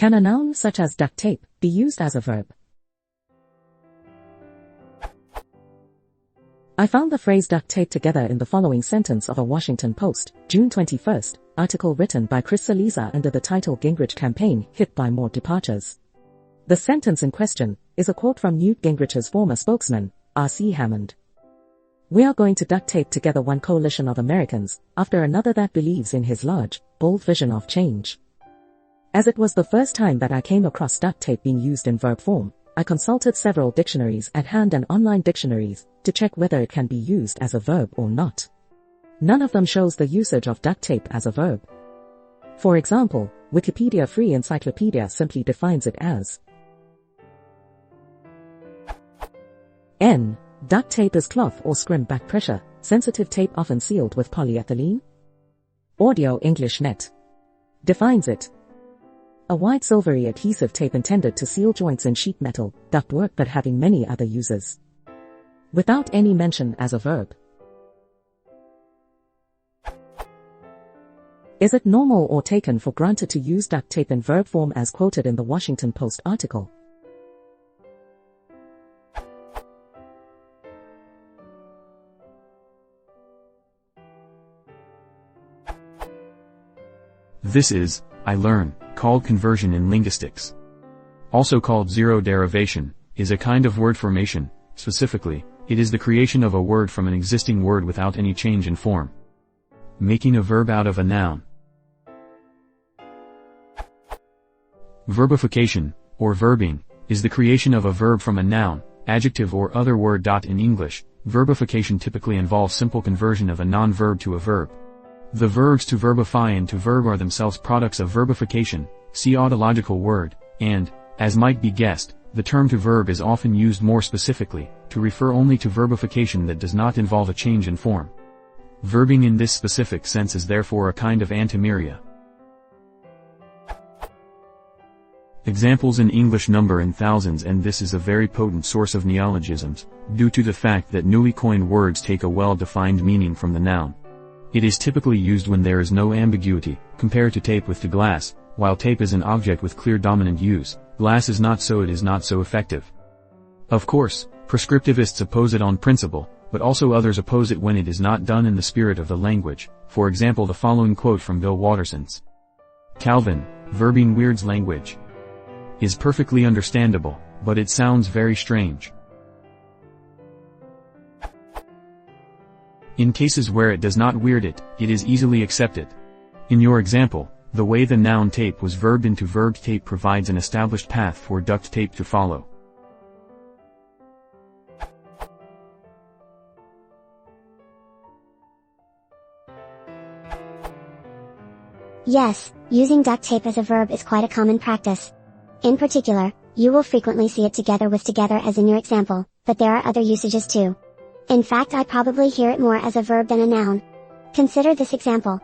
Can a noun such as duct tape be used as a verb? I found the phrase duct tape together in the following sentence of a Washington Post, June 21, article written by Chris Saliza under the title Gingrich Campaign Hit by More Departures. The sentence in question is a quote from Newt Gingrich's former spokesman, R.C. Hammond. "We are going to duct tape together one coalition of Americans after another that believes in his large, bold vision of change." As it was the first time that I came across duct tape being used in verb form, I consulted several dictionaries at hand and online dictionaries to check whether it can be used as a verb or not. None of them shows the usage of duct tape as a verb. For example, Wikipedia Free Encyclopedia simply defines it as N. Duct tape is cloth or scrim back pressure, sensitive tape often sealed with polyethylene. Audio English Net defines it. A white silvery adhesive tape intended to seal joints in sheet metal, ductwork but having many other uses. Without any mention as a verb. Is it normal or taken for granted to use duct tape in verb form as quoted in the Washington Post article? This is, I learn, called conversion in linguistics. Also called zero derivation, is a kind of word formation. Specifically, it is the creation of a word from an existing word without any change in form. Making a verb out of a noun. Verbification, or verbing, is the creation of a verb from a noun, adjective or other word. In English, verbification typically involves simple conversion of a non-verb to a verb. The verbs to verbify and to verb are themselves products of verbification, see autological word, and, as might be guessed, the term to verb is often used more specifically, to refer only to verbification that does not involve a change in form. Verbing in this specific sense is therefore a kind of antimeria. Examples in English number in thousands, and this is a very potent source of neologisms, due to the fact that newly coined words take a well-defined meaning from the noun. It is typically used when there is no ambiguity, compared to tape with to glass. While tape is an object with clear dominant use, glass is not, so it is not so effective. Of course, prescriptivists oppose it on principle, but also others oppose it when it is not done in the spirit of the language. For example, the following quote from Bill Watterson's Calvin, verbing weirds language. Is perfectly understandable, but it sounds very strange. In cases where it does not weird it, it is easily accepted. In your example, the way the noun tape was verbed into verb tape provides an established path for duct tape to follow. Yes, using duct tape as a verb is quite a common practice. In particular, you will frequently see it together with together as in your example, but there are other usages too. In fact, I probably hear it more as a verb than a noun. Consider this example.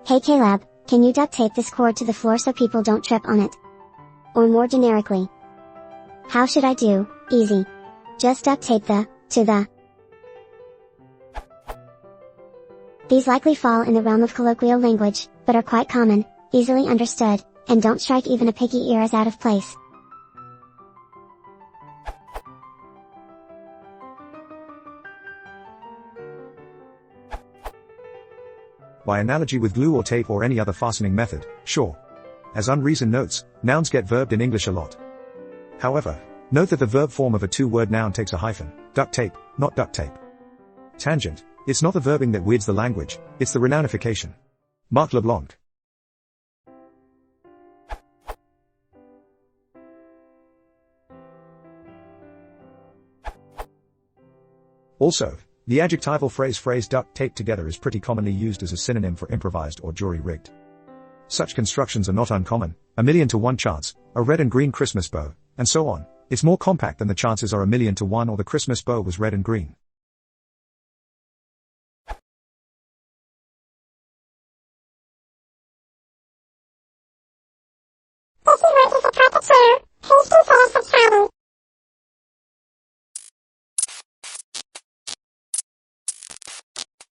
Hey Caleb, can you duct tape this cord to the floor so people don't trip on it? Or more generically, how should I do? Easy. Just duct tape the, to the. These likely fall in the realm of colloquial language, but are quite common, easily understood, and don't strike even a picky ear as out of place. By analogy with glue or tape or any other fastening method, sure. As Unreason notes, nouns get verbed in English a lot. However, note that the verb form of a two-word noun takes a hyphen, duct tape, not duct tape. Tangent, it's not the verbing that weirds the language, it's the renounification. Marc LeBlanc. Also, the adjectival phrase duct tape together is pretty commonly used as a synonym for improvised or jury-rigged. Such constructions are not uncommon, 1,000,000 to 1 chance, a red and green Christmas bow, and so on. It's more compact than the chances are 1,000,000 to 1 or the Christmas bow was red and green. This is what